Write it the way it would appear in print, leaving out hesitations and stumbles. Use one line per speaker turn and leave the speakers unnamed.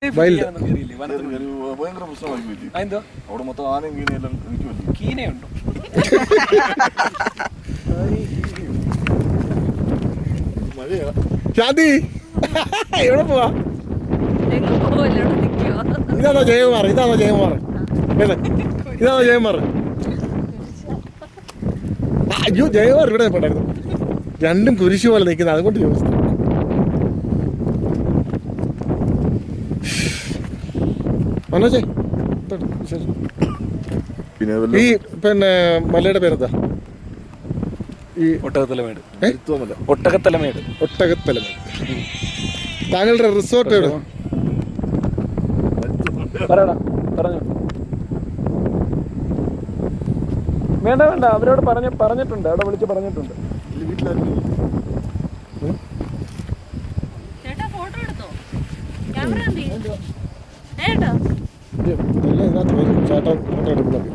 ഭയങ്കര പ്രശ്നമായി അവിടെ മൊത്തം ആനയും കീനയെല്ലാം നിൽക്കുമല്ലോ.
കീനയുണ്ടോ?
മഴയാ.
ശാന്തി എവിടെ പോവാ? ഇതാണോ ജയകുമാർ? ഇതാണോ ജയകുമാർ? ഇതാണോ ജയകുമാർ? അയ്യോ ജയകുമാർ ഇവിടെ പെട്ടായിരുന്നു. രണ്ടും കുരിശു പോലെ നിൽക്കുന്നത്, അതുകൊണ്ട് ചോദിച്ചു. മനോജേ ഈ പിന്നെ മലയുടെ പേരെന്താ? ഈ
ഒട്ടകത്തലമേട്.
ഒട്ടകത്തലമേട്. താങ്കളുടെ റിസോർട്ട് എവിടെ?
പറഞ്ഞു. വേണ്ട അവരോട് പറഞ്ഞിട്ടുണ്ട്, അവിടെ വിളിച്ച് പറഞ്ഞിട്ടുണ്ട്.
ഇതിനകത്ത് വരും ചേട്ടൻ ഫോട്ടോ എടുക്കുന്നത്.